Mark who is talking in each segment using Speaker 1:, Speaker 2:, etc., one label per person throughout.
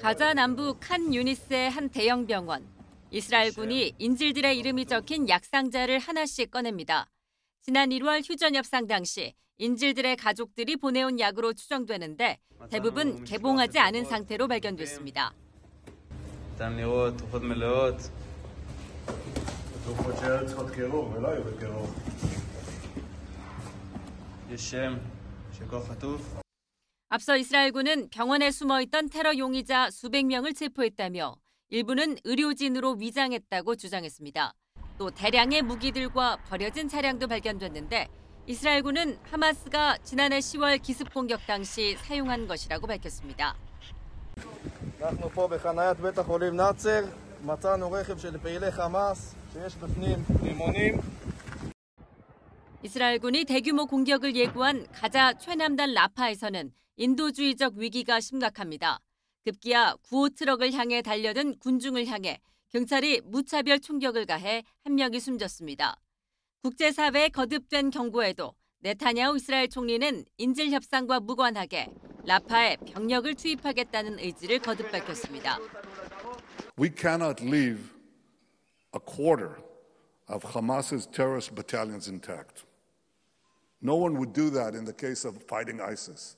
Speaker 1: 가자 남부 칸 유니스의 한 대형 병원. 이스라엘군이 인질들의 이름이 적힌 약상자를 하나씩 꺼냅니다. 지난 1월 휴전 협상 당시 인질들의 가족들이 보내온 약으로 추정되는데 대부분 개봉하지 않은 상태로 발견됐습니다. 앞서 이스라엘군은 병원에 숨어있던 테러 용의자 수백 명을 체포했다며 일부는 의료진으로 위장했다고 주장했습니다. 또 대량의 무기들과 버려진 차량도 발견됐는데 이스라엘군은 하마스가 지난해 10월 기습 공격 당시 사용한 것이라고 밝혔습니다.
Speaker 2: אנחנו פה בחניית בית החולים נאצר, מצאנו רכב של פעילי חמאס שיש בפנים רימונים.
Speaker 1: 이스라엘군이 대규모 공격을 예고한 가자 최남단 라파에서는 인도주의적 위기가 심각합니다. 급기야 구호 트럭을 향해 달려든 군중을 향해 경찰이 무차별 총격을 가해 한 명이 숨졌습니다. 국제사회의 거듭된 경고에도 네타냐후 이스라엘 총리는 인질 협상과 무관하게 라파에 병력을 투입하겠다는 의지를 거듭 밝혔습니다.
Speaker 3: We cannot leave a quarter of Hamas's terrorist battalions intact. No one would do that in the case of fighting ISIS.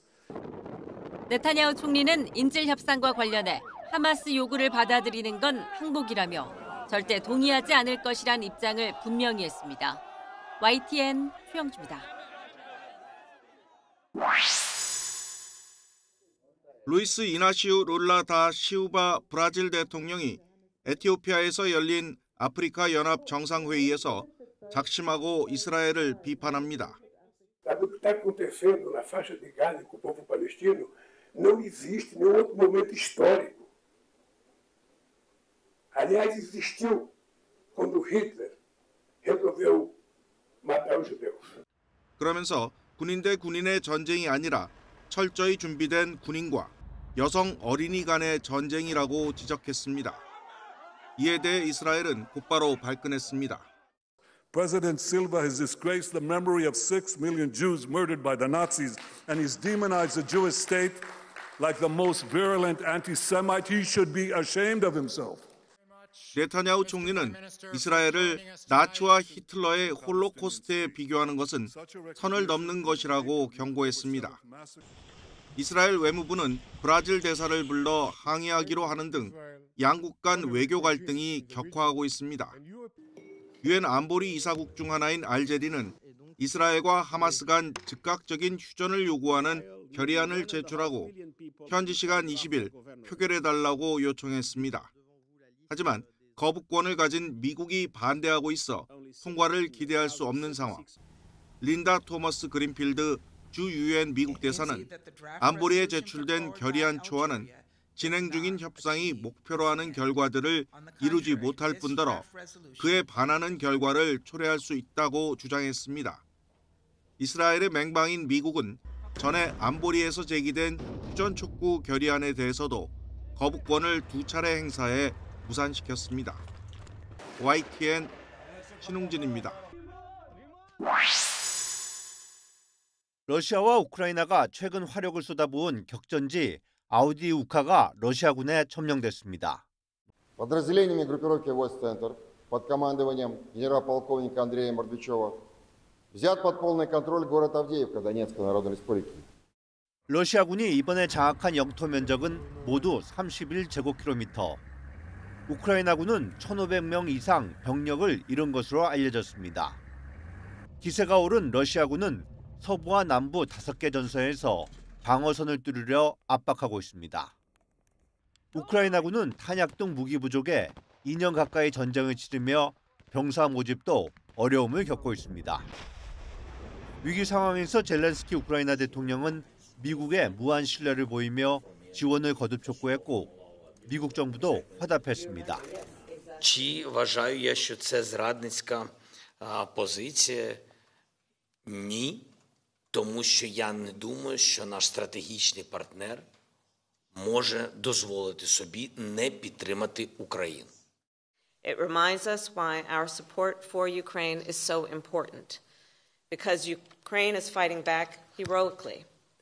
Speaker 1: 네타냐후 총리는 인질 협상과 관련해 하마스 요구를 받아들이는 건 항복이라며 절대 동의하지 않을 것이란 입장을 분명히 했습니다. YTN 최영주입니다.
Speaker 4: 루이스 이나시우 룰라 다 시우바 브라질 대통령이 에티오피아에서 열린 아프리카 연합 정상회의에서 작심하고 이스라엘을 비판합니다.
Speaker 5: O que está acontecendo na faixa de Gaza com o povo palestino não existe nenhum outro momento histórico. Aliás, existiu quando Hitler resolveu matar os judeus.
Speaker 4: 그러면서 군인 대 군인의 전쟁이 아니라 철저히 준비된 군인과 여성 어린이 간의 전쟁이라고 지적했습니다. 이에 대해 이스라엘은 곧바로 발끈했습니다.
Speaker 3: President Silva has disgraced the memory of 6 million Jews murdered by the Nazis, and he's demonized the Jewish state like the most virulent anti-Semite. He should be ashamed of himself.
Speaker 4: 네타냐후 총리는 이스라엘을 나치와 히틀러의 홀로코스트에 비교하는 것은 선을 넘는 것이라고 경고했습니다. 이스라엘 외무부는 브라질 대사를 불러 항의하기로 하는 등 양국 간 외교 갈등이 격화하고 있습니다. 유엔 안보리 이사국 중 하나인 알제리는 이스라엘과 하마스 간 즉각적인 휴전을 요구하는 결의안을 제출하고 현지 시간 20일 표결해달라고 요청했습니다. 하지만 거부권을 가진 미국이 반대하고 있어 통과를 기대할 수 없는 상황. 린다 토머스 그린필드 주 유엔 미국 대사는 안보리에 제출된 결의안 초안은 진행 중인 협상이 목표로 하는 결과들을 이루지 못할 뿐더러 그에 반하는 결과를 초래할 수 있다고 주장했습니다. 이스라엘의 맹방인 미국은 전에 안보리에서 제기된 휴전 촉구 결의안에 대해서도 거부권을 2차례 행사해 무산시켰습니다. YTN 신웅진입니다.
Speaker 6: 러시아와 우크라이나가 최근 화력을 쏟아부은 격전지 아우디우카가 러시아군에 점령됐습니다.
Speaker 7: Подразделениями группировки войск «Центр» под командованием генерал-полковника Андрея Мордвичева взят под полный контроль город Авдеевка Донецкой Народной Республики.
Speaker 6: 러시아군이 이번에 장악한 영토 면적은 모두 31제곱킬로미터. 우크라이나군은 1,500명 이상 병력을 잃은 것으로 알려졌습니다. 기세가 오른 러시아군은 서부와 남부 5개 전선에서 방어선을 뚫으려 압박하고 있습니다. 우크라이나군은 탄약 등 무기 부족에 2년 가까이 전쟁을 치르며 병사 모집도 어려움을 겪고 있습니다. 위기 상황에서 젤렌스키 우크라이나 대통령은 미국에 무한 신뢰를 보이며 지원을 거듭 촉구했고 미국 정부도 화답했습니다.
Speaker 8: Чи вважаю я, що це зрадницька позиція? Ні. Тому що я не думаю, що наш стратегічний партнер може дозволити собі не підтримати Україну.
Speaker 9: It reminds us why our support for Ukraine is so important. Because Ukraine is fighting back heroically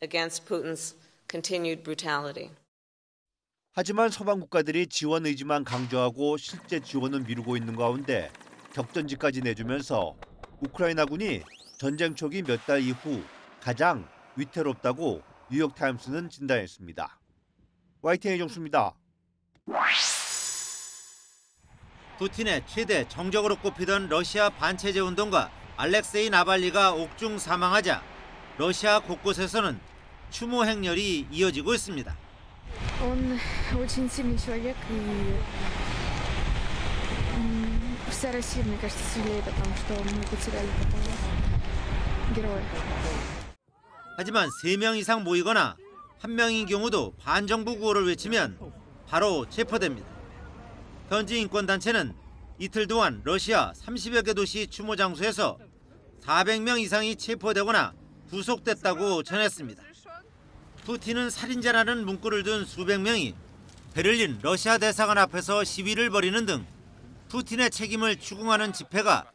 Speaker 9: against Putin's continued brutality.
Speaker 6: 하지만 서방 국가들이 지원 의지만 강조하고 실제 지원은 미루고 있는 가운데 격전지까지 내주면서 우크라이나군이 전쟁 초기 몇 달 이후 가장 위태롭다고 뉴욕타임스는 진단했습니다. YTN 이종수입니다.
Speaker 10: 푸틴의 최대 정적으로 꼽히던 러시아 반체제 운동가 알렉세이 나발리가 옥중 사망하자 러시아 곳곳에서는 추모 행렬이 이어지고 있습니다.
Speaker 11: Он очень сильный человек, и вся Россия, мне кажется, сожалеет о том, что мы потеряли такого героя.
Speaker 10: 하지만 3명 이상 모이거나 1명인 경우도 반정부 구호를 외치면 바로 체포됩니다. 현지 인권단체는 이틀 동안 러시아 30여 개 도시 추모 장소에서 400명 이상이 체포되거나 구속됐다고 전했습니다. 푸틴은 살인자라는 문구를 둔 수백 명이 베를린 러시아 대사관 앞에서 시위를 벌이는 등 푸틴의 책임을 추궁하는 집회가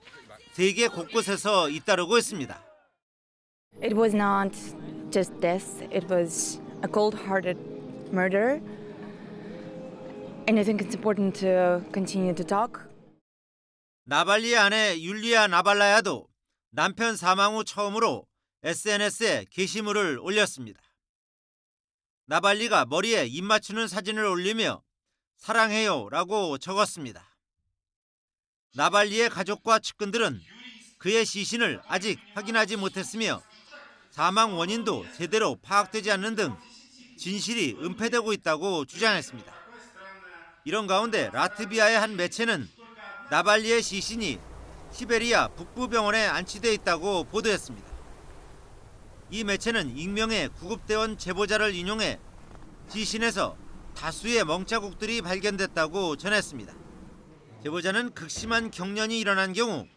Speaker 10: 세계 곳곳에서 잇따르고 있습니다.
Speaker 11: It was not just death, it was a cold-hearted murder. And I think it's important to continue to talk.
Speaker 10: 나발리의 아내 율리아 나발라야도 남편 사망 후 처음으로 SNS에 게시물을 올렸습니다. 나발리가 머리에 입 맞추는 사진을 올리며 사랑해요라고 적었습니다. 나발리의 가족과 측근들은 그의 시신을 아직 확인하지 못했으며 사망 원인도 제대로 파악되지 않는 등 진실이 은폐되고 있다고 주장했습니다. 이런 가운데 라트비아의 한 매체는 나발리의 시신이 시베리아 북부병원에 안치돼 있다고 보도했습니다. 이 매체는 익명의 구급대원 제보자를 인용해 시신에서 다수의 멍자국들이 발견됐다고 전했습니다. 제보자는 극심한 경련이 일어난 경우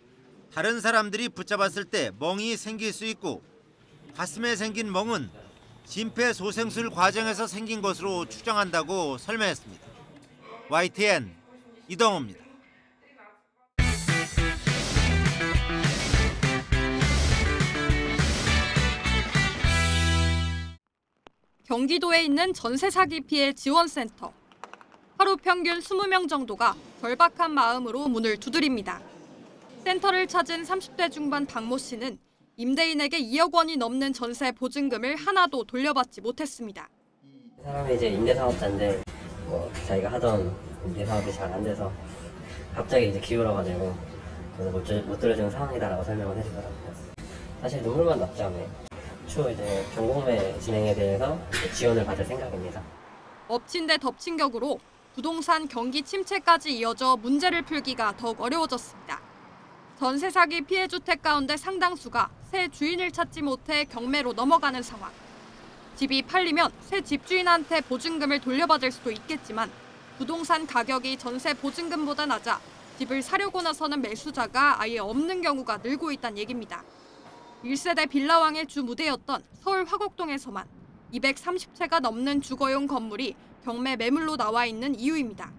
Speaker 10: 다른 사람들이 붙잡았을 때 멍이 생길 수 있고 가슴에 생긴 멍은 심폐소생술 과정에서 생긴 것으로 추정한다고 설명했습니다. YTN 이동호입니다.
Speaker 12: 경기도에 있는 전세 사기 피해 지원센터. 하루 평균 20명 정도가 절박한 마음으로 문을 두드립니다. 센터를 찾은 30대 중반 박모 씨는 임대인에게 2억 원이 넘는 전세 보증금을 하나도 돌려받지 못했습니다.
Speaker 13: 사람이 이제 임대사업자인데 자기가 하던 임대사업이 잘 안 돼서 갑자기 이제 기울어가지고 못 들어주는 상황이다라고 설명을 해주더라고요. 사실 눈물만 났죠. 추후 이제 경공매 진행에 대해서 지원을 받을 생각입니다.
Speaker 12: 엎친 데 덮친 격으로 부동산 경기 침체까지 이어져 문제를 풀기가 더욱 어려워졌습니다. 전세 사기 피해 주택 가운데 상당수가 새 주인을 찾지 못해 경매로 넘어가는 상황. 집이 팔리면 새 집주인한테 보증금을 돌려받을 수도 있겠지만 부동산 가격이 전세 보증금보다 낮아 집을 사려고 나서는 매수자가 아예 없는 경우가 늘고 있다는 얘기입니다. 1세대 빌라왕의 주 무대였던 서울 화곡동에서만 230채가 넘는 주거용 건물이 경매 매물로 나와 있는 이유입니다.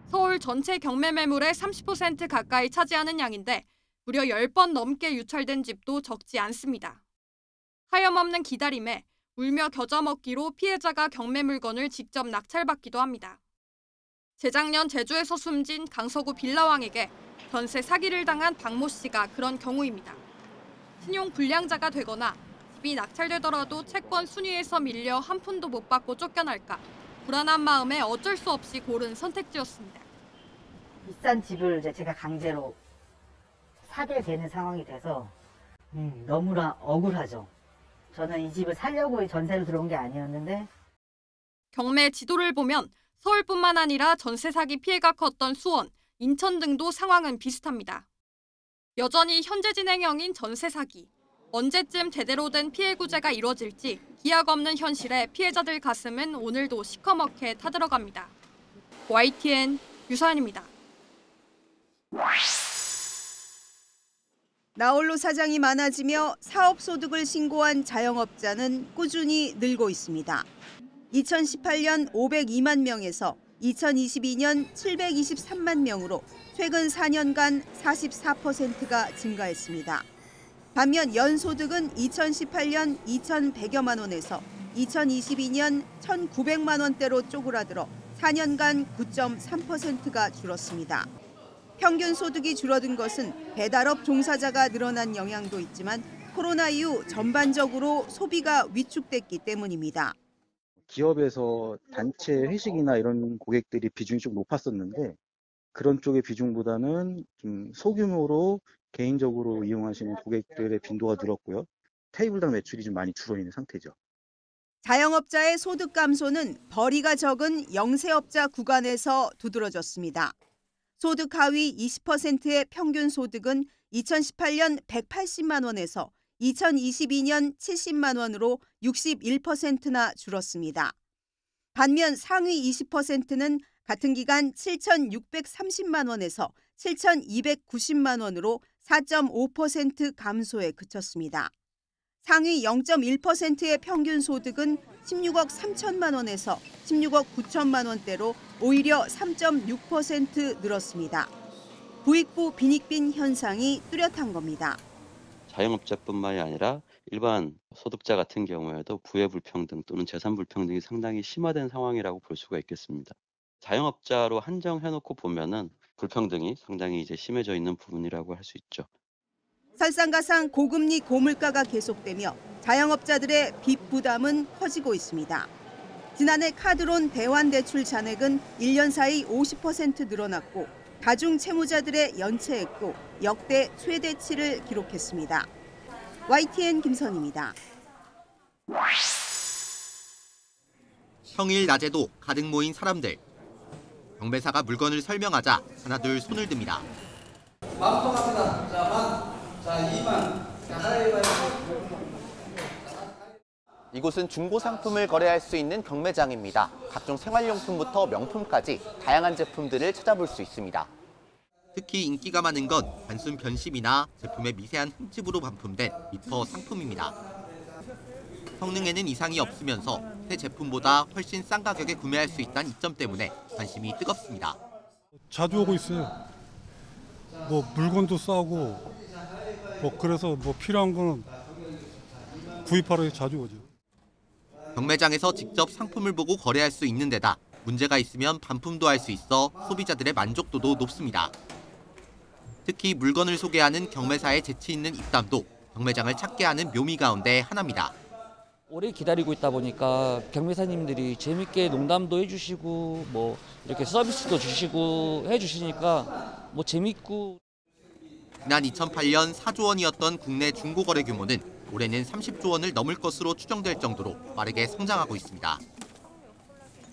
Speaker 12: 서울 전체 경매 매물의 30% 가까이 차지하는 양인데 무려 10번 넘게 유찰된 집도 적지 않습니다. 하염없는 기다림에 울며 겨자 먹기로 피해자가 경매 물건을 직접 낙찰받기도 합니다. 재작년 제주에서 숨진 강서구 빌라왕에게 전세 사기를 당한 박모 씨가 그런 경우입니다. 신용 불량자가 되거나 집이 낙찰되더라도 채권 순위에서 밀려 한 푼도 못 받고 쫓겨날까 불안한 마음에 어쩔 수 없이 고른 선택지였습니다.
Speaker 14: 비싼 집을 이제 제가 강제로 사게 되는 상황이 돼서 너무나 억울하죠. 저는 이 집을 살려고 전세로 들어온 게 아니었는데.
Speaker 12: 경매 지도를 보면 서울뿐만 아니라 전세 사기 피해가 컸던 수원, 인천 등도 상황은 비슷합니다. 여전히 현재 진행형인 전세 사기. 언제쯤 제대로 된 피해 구제가 이루어질지 기약 없는 현실에 피해자들 가슴은 오늘도 시커멓게 타들어갑니다. YTN 유서연입니다.
Speaker 15: 나홀로 사장이 많아지며 사업 소득을 신고한 자영업자는 꾸준히 늘고 있습니다. 2018년 502만 명에서 2022년 723만 명으로 최근 4년간 44%가 증가했습니다. 반면 연소득은 2018년 2,100여만 원에서 2022년 1,900만 원대로 쪼그라들어 4년간 9.3%가 줄었습니다. 평균 소득이 줄어든 것은 배달업 종사자가 늘어난 영향도 있지만 코로나 이후 전반적으로 소비가 위축됐기 때문입니다.
Speaker 16: 기업에서 단체 회식이나 이런 고객들이 비중이 좀 높았었는데 그런 쪽의 비중보다는 좀 소규모로 개인적으로 이용하시는 고객들의 빈도가 늘었고요. 테이블당 매출이 좀 많이 줄어 있는 상태죠.
Speaker 15: 자영업자의 소득 감소는 벌이가 적은 영세업자 구간에서 두드러졌습니다. 소득 하위 20%의 평균 소득은 2018년 180만 원에서 2022년 70만 원으로 61%나 줄었습니다. 반면 상위 20%는 같은 기간 7,630만 원에서 7,290만 원으로 4.5% 감소에 그쳤습니다. 상위 0.1%의 평균 소득은 16억 3천만 원에서 16억 9천만 원대로 오히려 3.6% 늘었습니다. 부익부 빈익빈 현상이 뚜렷한 겁니다.
Speaker 17: 자영업자뿐만이 아니라 일반 소득자 같은 경우에도 부의 불평등 또는 재산 불평등이 상당히 심화된 상황이라고 볼 수가 있겠습니다. 자영업자로 한정해놓고 보면은 불평등이 상당히 이제 심해져 있는 부분이라고 할 수 있죠.
Speaker 15: 설상가상 고금리 고물가가 계속되며 자영업자들의 빚 부담은 커지고 있습니다. 지난해 카드론 대환대출 잔액은 1년 사이 50% 늘어났고 다중채무자들의 연체액도 역대 최대치를 기록했습니다. YTN 김선입니다.
Speaker 18: 평일 낮에도 가득 모인 사람들. 경매사가 물건을 설명하자 하나둘 손을 듭니다.
Speaker 19: 만원 갑니다. 자, 만. 자, 2만. 자, 하나
Speaker 20: 이곳은 중고 상품을 거래할 수 있는 경매장입니다. 각종 생활용품부터 명품까지 다양한 제품들을 찾아볼 수 있습니다.
Speaker 18: 특히 인기가 많은 건 단순 변심이나 제품의 미세한 흠집으로 반품된 미터 상품입니다. 성능에는 이상이 없으면서 새 제품보다 훨씬 싼 가격에 구매할 수 있다는 이점 때문에 관심이 뜨겁습니다.
Speaker 21: 자주 오고 있어요. 뭐 물건도 싸고 그래서 필요한 거는 구입하러 자주 오죠.
Speaker 18: 경매장에서 직접 상품을 보고 거래할 수 있는 데다 문제가 있으면 반품도 할 수 있어 소비자들의 만족도도 높습니다. 특히 물건을 소개하는 경매사의 재치 있는 입담도 경매장을 찾게 하는 묘미 가운데 하나입니다.
Speaker 22: 오래 기다리고 있다 보니까 경매사님들이 재밌게 농담도 해주시고 이렇게 서비스도 주시고 해주시니까 재밌고.
Speaker 18: 지난 2008년 4조 원이었던 국내 중고거래 규모는 올해는 30조 원을 넘을 것으로 추정될 정도로 빠르게 성장하고 있습니다.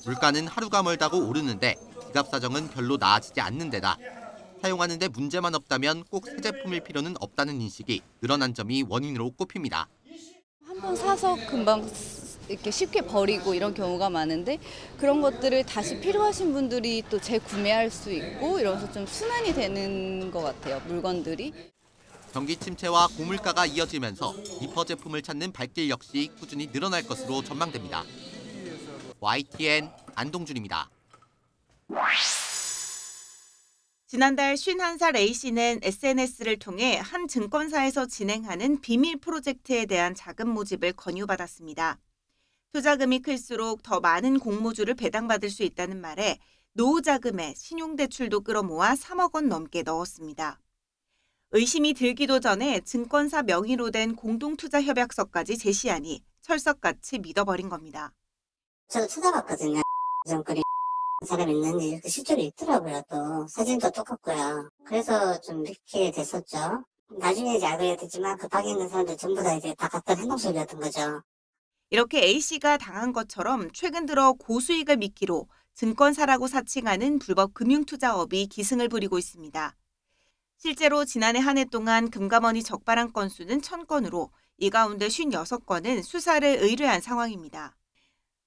Speaker 18: 물가는 하루가 멀다고 오르는데 지갑 사정은 별로 나아지지 않는 데다 사용하는 데 문제만 없다면 꼭 새 제품일 필요는 없다는 인식이 늘어난 점이 원인으로 꼽힙니다.
Speaker 23: 한 번 사서 금방 이렇게 쉽게 버리고 이런 경우가 많은데 그런 것들을 다시 필요하신 분들이 또 재구매할 수 있고 이러면서 좀 순환이 되는 것 같아요, 물건들이.
Speaker 18: 경기 침체와 고물가가 이어지면서 리퍼 제품을 찾는 발길 역시 꾸준히 늘어날 것으로 전망됩니다. YTN 안동준입니다.
Speaker 24: 지난달 51살 A씨는 SNS를 통해 한 증권사에서 진행하는 비밀 프로젝트에 대한 자금 모집을 권유받았습니다. 투자금이 클수록 더 많은 공모주를 배당받을 수 있다는 말에 노후 자금에 신용대출도 끌어모아 3억 원 넘게 넣었습니다. 의심이 들기도 전에 증권사 명의로 된 공동투자협약서까지 제시하니 철석같이 믿어버린 겁니다.
Speaker 25: 저도 찾아봤거든요. 정글이 사람 있는지 실제로 있더라고요. 또 사진도 똑같고요. 그래서 좀 믿게 됐었죠. 나중에 이제 알게 됐지만 그 방에 있는 사람들 전부 다 이제 다 같은 행동속이었던 거죠.
Speaker 24: 이렇게 A씨가 당한 것처럼 최근 들어 고수익을 미끼로 증권사라고 사칭하는 불법 금융투자업이 기승을 부리고 있습니다. 실제로 지난해 한 해 동안 금감원이 적발한 건수는 1000건으로 이 가운데 56건은 수사를 의뢰한 상황입니다.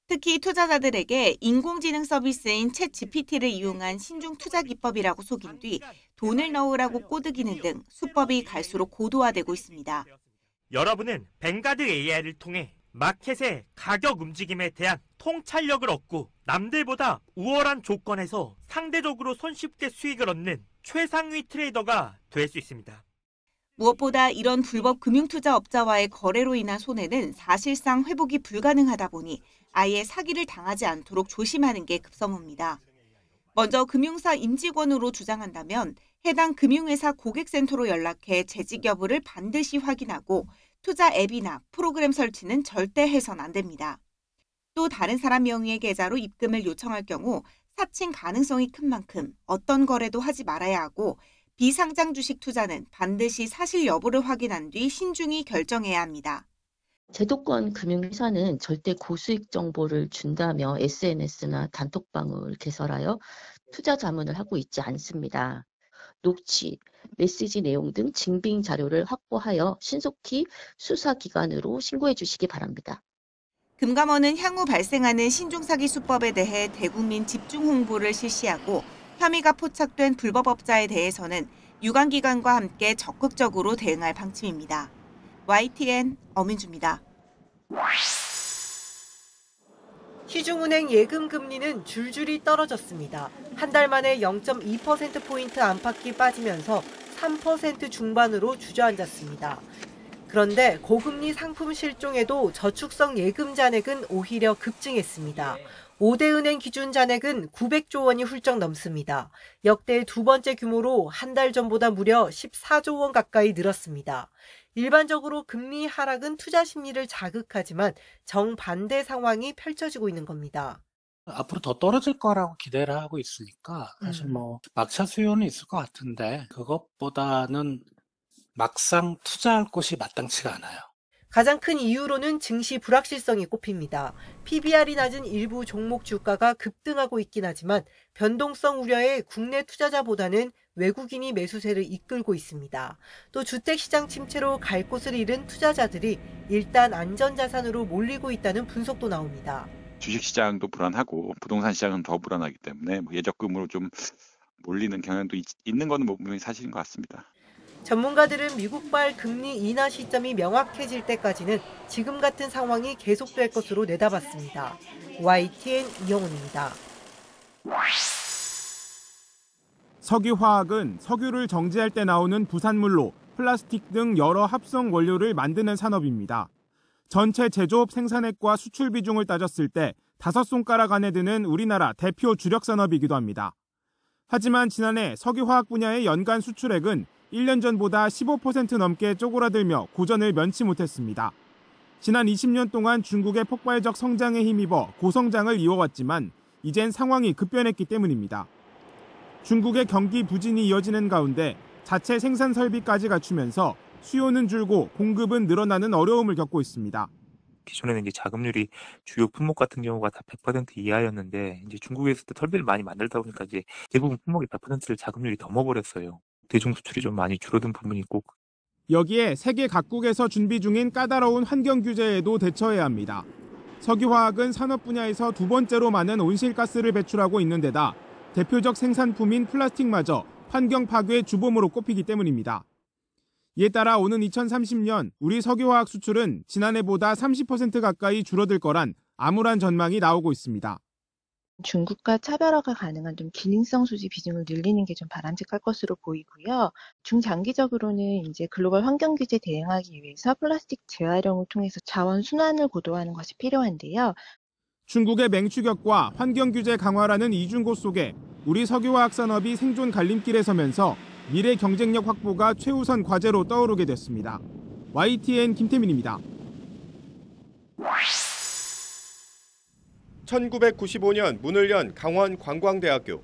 Speaker 24: 특히 투자자들에게 인공지능 서비스인 챗GPT를 이용한 신중 투자 기법이라고 속인 뒤 돈을 넣으라고 꼬드기는 등 수법이 갈수록 고도화되고 있습니다.
Speaker 26: 여러분은 뱅가드 AI를 통해 마켓의 가격 움직임에 대한 통찰력을 얻고 남들보다 우월한 조건에서 상대적으로 손쉽게 수익을 얻는 최상위 트레이더가 될 수 있습니다.
Speaker 24: 무엇보다 이런 불법 금융투자업자와의 거래로 인한 손해는 사실상 회복이 불가능하다 보니 아예 사기를 당하지 않도록 조심하는 게 급선무입니다. 먼저 금융사 임직원으로 주장한다면 해당 금융회사 고객센터로 연락해 재직 여부를 반드시 확인하고 투자 앱이나 프로그램 설치는 절대 해선 안 됩니다. 또 다른 사람 명의의 계좌로 입금을 요청할 경우 사칭 가능성이 큰 만큼 어떤 거래도 하지 말아야 하고 비상장 주식 투자는 반드시 사실 여부를 확인한 뒤 신중히 결정해야 합니다.
Speaker 1: 제도권 금융회사는 절대 고수익 정보를 준다며 SNS나 단톡방을 개설하여 투자 자문을 하고 있지 않습니다. 녹취, 메시지 내용 등 증빙 자료를 확보하여 신속히 수사기관으로 신고해 주시기 바랍니다.
Speaker 24: 금감원은 향후 발생하는 신종사기 수법에 대해 대국민 집중 홍보를 실시하고 혐의가 포착된 불법업자에 대해서는 유관기관과 함께 적극적으로 대응할 방침입니다. YTN 어민주입니다.
Speaker 2: 시중은행 예금 금리는 줄줄이 떨어졌습니다. 한 달 만에 0.2%포인트 안팎이 빠지면서 3% 중반으로 주저앉았습니다. 그런데 고금리 상품 실종에도 저축성 예금 잔액은 오히려 급증했습니다. 5대 은행 기준 잔액은 900조 원이 훌쩍 넘습니다. 역대 두 번째 규모로 한 달 전보다 무려 14조 원 가까이 늘었습니다. 일반적으로 금리 하락은 투자 심리를 자극하지만 정반대 상황이 펼쳐지고 있는 겁니다.
Speaker 3: 앞으로 더 떨어질 거라고 기대를 하고 있으니까 사실 뭐 막차 수요는 있을 것 같은데 그것보다는 막상 투자할 곳이 마땅치가 않아요.
Speaker 2: 가장 큰 이유로는 증시 불확실성이 꼽힙니다. PBR이 낮은 일부 종목 주가가 급등하고 있긴 하지만 변동성 우려에 국내 투자자보다는 외국인이 매수세를 이끌고 있습니다. 또 주택시장 침체로 갈 곳을 잃은 투자자들이 일단 안전자산으로 몰리고 있다는 분석도 나옵니다.
Speaker 4: 주식시장도 불안하고 부동산 시장은 더 불안하기 때문에 예적금으로 좀 몰리는 경향도 있는 것은 분명히 사실인 것 같습니다.
Speaker 2: 전문가들은 미국발 금리 인하 시점이 명확해질 때까지는 지금 같은 상황이 계속될 것으로 내다봤습니다. YTN 이영훈입니다.
Speaker 5: 석유화학은 석유를 정제할 때 나오는 부산물로 플라스틱 등 여러 합성 원료를 만드는 산업입니다. 전체 제조업 생산액과 수출 비중을 따졌을 때 5손가락 안에 드는 우리나라 대표 주력 산업이기도 합니다. 하지만 지난해 석유화학 분야의 연간 수출액은 1년 전보다 15% 넘게 쪼그라들며 고전을 면치 못했습니다. 지난 20년 동안 중국의 폭발적 성장에 힘입어 고성장을 이어왔지만 이젠 상황이 급변했기 때문입니다. 중국의 경기 부진이 이어지는 가운데 자체 생산 설비까지 갖추면서 수요는 줄고 공급은 늘어나는 어려움을 겪고 있습니다.
Speaker 7: 기존에는 이제 자금률이 주요 품목 같은 경우가 다 100% 이하였는데 이제 중국에서도 설비를 많이 만들다 보니까 이제 대부분 품목의 100%를 자금률이 넘어버렸어요. 대중 수출이 좀 많이 줄어든 부분이 있고
Speaker 5: 여기에 세계 각국에서 준비 중인 까다로운 환경 규제에도 대처해야 합니다. 석유화학은 산업 분야에서 두 번째로 많은 온실가스를 배출하고 있는 데다 대표적 생산품인 플라스틱마저 환경 파괴의 주범으로 꼽히기 때문입니다. 이에 따라 오는 2030년 우리 석유화학 수출은 지난해보다 30% 가까이 줄어들 거란 암울한 전망이 나오고 있습니다.
Speaker 27: 중국과 차별화가 가능한 좀 기능성 수지 비중을 늘리는 게 좀 바람직할 것으로 보이고요. 중장기적으로는 이제 글로벌 환경 규제 대응하기 위해서 플라스틱 재활용을 통해서 자원 순환을 고도화하는 것이 필요한데요.
Speaker 5: 중국의 맹추격과 환경 규제 강화라는 이중고 속에 우리 석유화학 산업이 생존 갈림길에 서면서 미래 경쟁력 확보가 최우선 과제로 떠오르게 됐습니다. YTN 김태민입니다.
Speaker 28: 1995년 문을 연 강원관광대학교.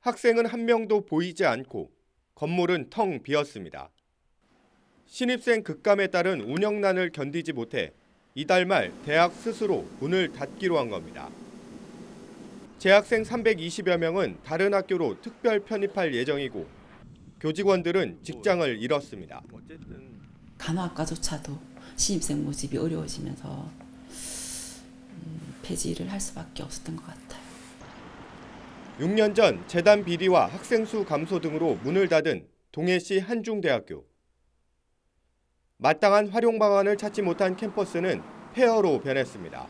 Speaker 28: 학생은 한 명도 보이지 않고 건물은 텅 비었습니다. 신입생 급감에 따른 운영난을 견디지 못해 이달 말 대학 스스로 문을 닫기로 한 겁니다. 재학생 320여 명은 다른 학교로 특별 편입할 예정이고 교직원들은 직장을 잃었습니다.
Speaker 29: 간호학과조차도 신입생 모집이 어려워지면서 폐지를 할 수밖에 없었던 것 같아요.
Speaker 28: 6년 전 재단 비리와 학생 수 감소 등으로 문을 닫은 동해시 한중대학교. 마땅한 활용 방안을 찾지 못한 캠퍼스는 폐허로 변했습니다.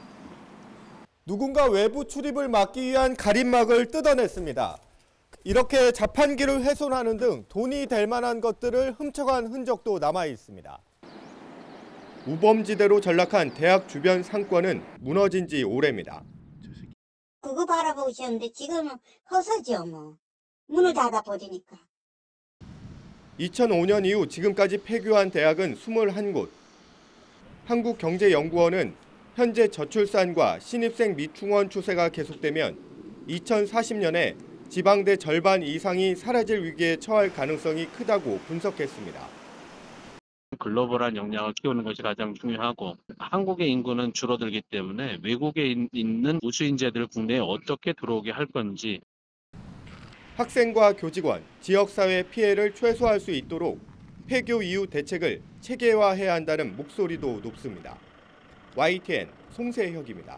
Speaker 28: 누군가 외부 출입을 막기 위한 가림막을 뜯어냈습니다. 이렇게 자판기를 훼손하는 등 돈이 될 만한 것들을 훔쳐간 흔적도 남아 있습니다. 우범지대로 전락한 대학 주변 상권은 무너진 지 오래입니다.
Speaker 25: 그거 바라보고 있었는데 지금은 허서죠 뭐. 문을 닫아 버리니까.
Speaker 28: 2005년 이후 지금까지 폐교한 대학은 21곳. 한국경제연구원은 현재 저출산과 신입생 미충원 추세가 계속되면 2040년에 지방대 절반 이상이 사라질 위기에 처할 가능성이 크다고 분석했습니다.
Speaker 6: 글로벌한 역량을 키우는 것이 가장 중요하고 한국의 인구는 줄어들기 때문에 외국에 있는 우수 인재들을 국내에 어떻게 들어오게 할 건지.
Speaker 28: 학생과 교직원, 지역사회 피해를 최소화할 수 있도록 폐교 이후 대책을 체계화해야 한다는 목소리도 높습니다. YTN 송세혁입니다.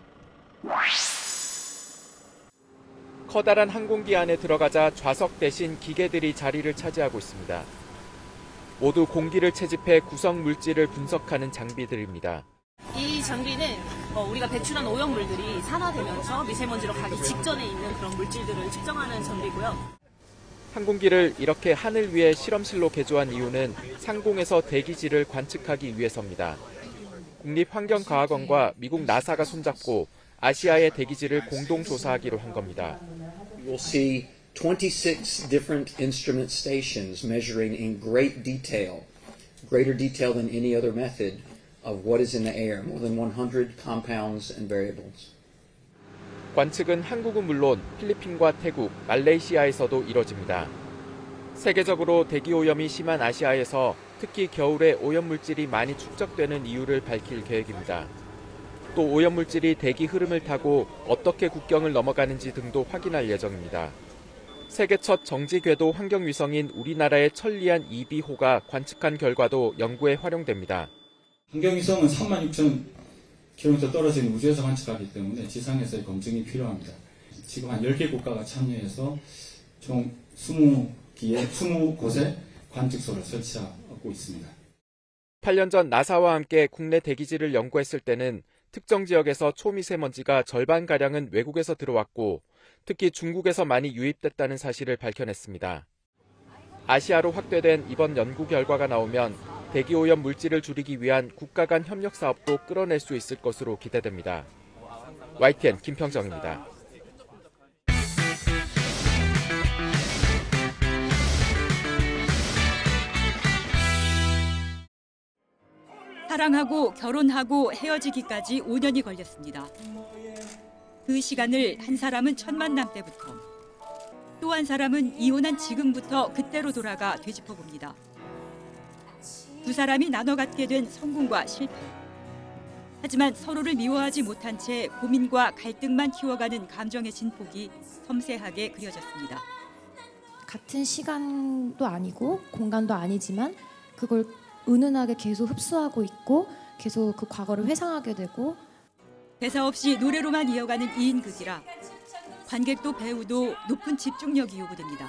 Speaker 8: 커다란 항공기 안에 들어가자 좌석 대신 기계들이 자리를 차지하고 있습니다. 모두 공기를 채집해 구성 물질을 분석하는 장비들입니다.
Speaker 9: 이 장비는 우리가 배출한 오염물들이 산화되면서 미세먼지로 가기 직전에 있는 그런 물질들을 측정하는 장비고요.
Speaker 8: 항공기를 이렇게 하늘 위에 실험실로 개조한 이유는 상공에서 대기질을 관측하기 위해서입니다. 국립환경과학원과 미국 나사가 손잡고 아시아의 대기질을 공동 조사하기로 한 겁니다.
Speaker 10: You'll see 26 different instrument stations measuring in great detail, greater detail than any other method of what is in the air, more than 100 compounds and variables.
Speaker 8: 관측은 한국은 물론 필리핀과 태국, 말레이시아에서도 이뤄집니다. 세계적으로 대기 오염이 심한 아시아에서 특히 겨울에 오염물질이 많이 축적되는 이유를 밝힐 계획입니다. 또 오염물질이 대기 흐름을 타고 어떻게 국경을 넘어가는지 등도 확인할 예정입니다. 세계 첫 정지 궤도 환경위성인 우리나라의 천리안 2B호가 관측한 결과도 연구에 활용됩니다.
Speaker 11: 환경위성은 36,000km 떨어진 우주에서 관측하기 때문에 지상에서의 검증이 필요합니다. 지금 한 10개 국가가 참여해서 총 20곳에 관측소를 설치하고 있습니다.
Speaker 8: 8년 전 나사와 함께 국내 대기질을 연구했을 때는 특정 지역에서 초미세먼지가 절반가량은 외국에서 들어왔고 특히 중국에서 많이 유입됐다는 사실을 밝혀냈습니다. 아시아로 확대된 이번 연구 결과가 나오면 대기오염 물질을 줄이기 위한 국가 간 협력 사업도 끌어낼 수 있을 것으로 기대됩니다. YTN 김평정입니다.
Speaker 12: 사랑하고 결혼하고 헤어지기까지 5년이 걸렸습니다. 그 시간을 한 사람은 첫 만남 때부터, 또 한 사람은 이혼한 지금부터 그때로 돌아가 되짚어봅니다. 두 사람이 나눠 갖게 된 성공과 실패. 하지만 서로를 미워하지 못한 채 고민과 갈등만 키워가는 감정의 진폭이 섬세하게 그려졌습니다.
Speaker 13: 같은 시간도 아니고 공간도 아니지만 그걸 은은하게 계속 흡수하고 있고 계속 그 과거를 회상하게 되고
Speaker 12: 대사 없이 노래로만 이어가는 2인 극이라 관객도 배우도 높은 집중력이 요구됩니다.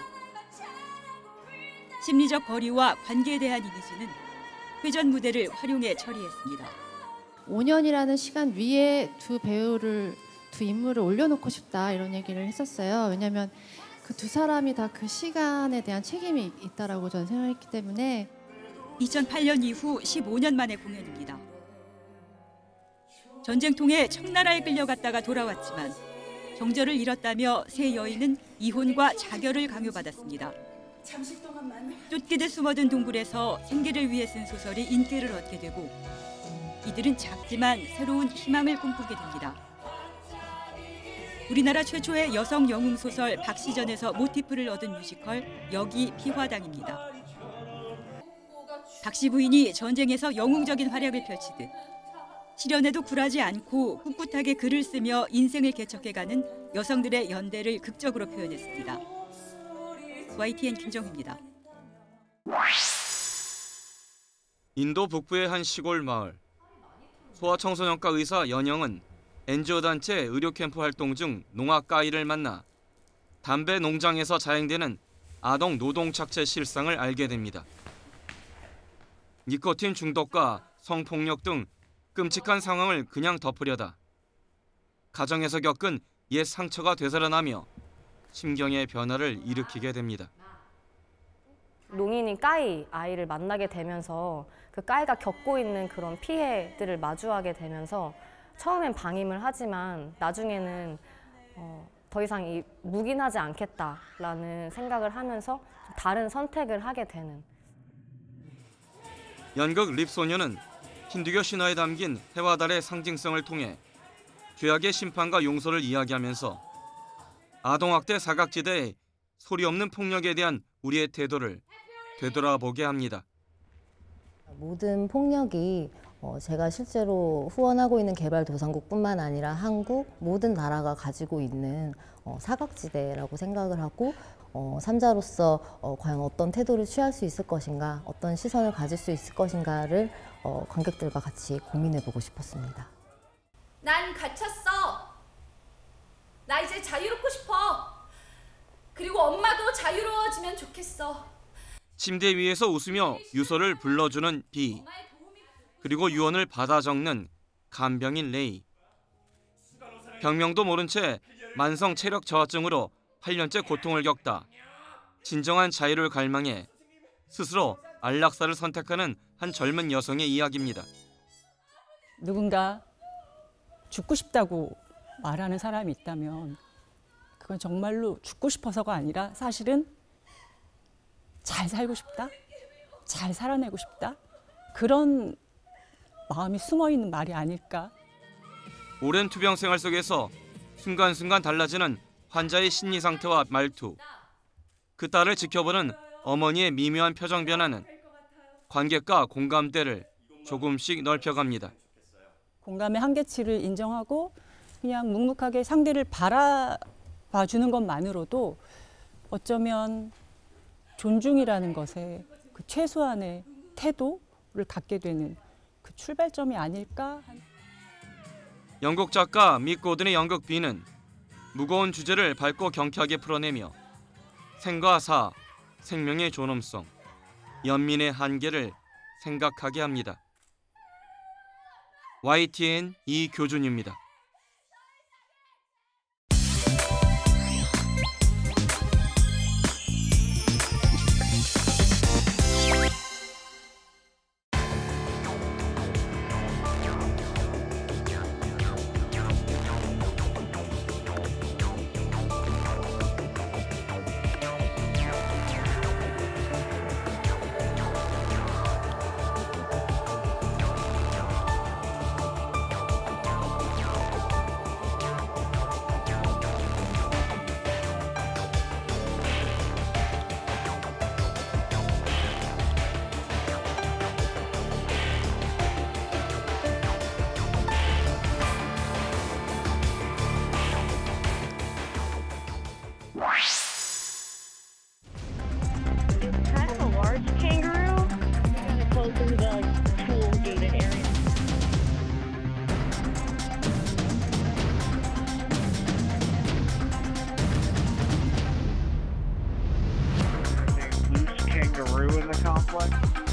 Speaker 12: 심리적 거리와 관계에 대한 이미지는 회전 무대를 활용해 처리했습니다.
Speaker 14: 5년이라는 시간 위에 두 인물을 올려놓고 싶다 이런 얘기를 했었어요. 왜냐하면 그 두 사람이 다 그 시간에 대한 책임이 있다라고 저는 생각했기 때문에
Speaker 12: 2008년 이후 15년 만의 공연입니다. 전쟁통에 청나라에 끌려갔다가 돌아왔지만 정절을 잃었다며 세 여인은 이혼과 자결을 강요받았습니다. 쫓기듯 숨어든 동굴에서 생계를 위해 쓴 소설이 인기를 얻게 되고 이들은 작지만 새로운 희망을 꿈꾸게 됩니다. 우리나라 최초의 여성 영웅 소설 박시전에서 모티프를 얻은 뮤지컬 여기 피화당입니다. 박씨 부인이 전쟁에서 영웅적인 활약을 펼치듯 시련에도 굴하지 않고 꿋꿋하게 글을 쓰며 인생을 개척해가는 여성들의 연대를 극적으로 표현했습니다. YTN 김정희입니다.
Speaker 16: 인도 북부의 한 시골 마을. 소아청소년과 의사 연영은 NGO 단체 의료 캠프 활동 중 농악 가이를 만나 담배 농장에서 자행되는 아동 노동 착취 실상을 알게 됩니다. 니코틴 중독과 성폭력 등 끔찍한 상황을 그냥 덮으려다 가정에서 겪은 옛 상처가 되살아나며 심경의 변화를 일으키게 됩니다.
Speaker 15: 농인인 까이 아이를 만나게 되면서 그 까이가 겪고 있는 그런 피해들을 마주하게 되면서 처음엔 방임을 하지만 나중에는 더 이상 묵인하지 않겠다라는 생각을 하면서 다른 선택을 하게 되는.
Speaker 16: 연극 립소녀는 힌두교 신화에 담긴 해와 달의 상징성을 통해 죄악의 심판과 용서를 이야기하면서 아동학대 사각지대의 소리 없는 폭력에 대한 우리의 태도를 되돌아보게 합니다.
Speaker 17: 모든 폭력이 제가 실제로 후원하고 있는 개발도상국뿐만 아니라 한국 모든 나라가 가지고 있는 사각지대라고 생각을 하고 삼자로서 과연 어떤 태도를 취할 수 있을 것인가, 어떤 시선을 가질 수 있을 것인가를 관객들과 같이 고민해보고 싶었습니다.
Speaker 18: 난 갇혔어. 나 이제 자유롭고 싶어. 그리고 엄마도 자유로워지면 좋겠어.
Speaker 16: 침대 위에서 웃으며 유서를 불러주는 비, 그리고 유언을 받아 적는 간병인 레이. 병명도 모른 채 만성 체력 저하증으로 8년째 고통을 겪다 진정한 자유를 갈망해 스스로 안락사를 선택하는 한 젊은 여성의 이야기입니다.
Speaker 19: 누군가 죽고 싶다고 말하는 사람이 있다면 그건 정말로 죽고 싶어서가 아니라 사실은 잘 살고 싶다, 잘 살아내고 싶다, 그런 마음이 숨어있는 말이 아닐까.
Speaker 16: 오랜 투병 생활 속에서 순간순간 달라지는 환자의 심리 상태와 말투, 그 딸을 지켜보는 어머니의 미묘한 표정 변화는 관객과 공감대를 조금씩 넓혀갑니다.
Speaker 19: 공감의 한계치를 인정하고 그냥 묵묵하게 상대를 바라봐주는 것만으로도 어쩌면 존중이라는 것에 그 최소한의 태도를 갖게 되는 그 출발점이 아닐까.
Speaker 16: 영국 작가 믹 고든의 연극 비는 무거운 주제를 밝고 경쾌하게 풀어내며 생과 사, 생명의 존엄성, 연민의 한계를 생각하게 합니다. YTN 이교준입니다.
Speaker 20: Kangaroo in the complex.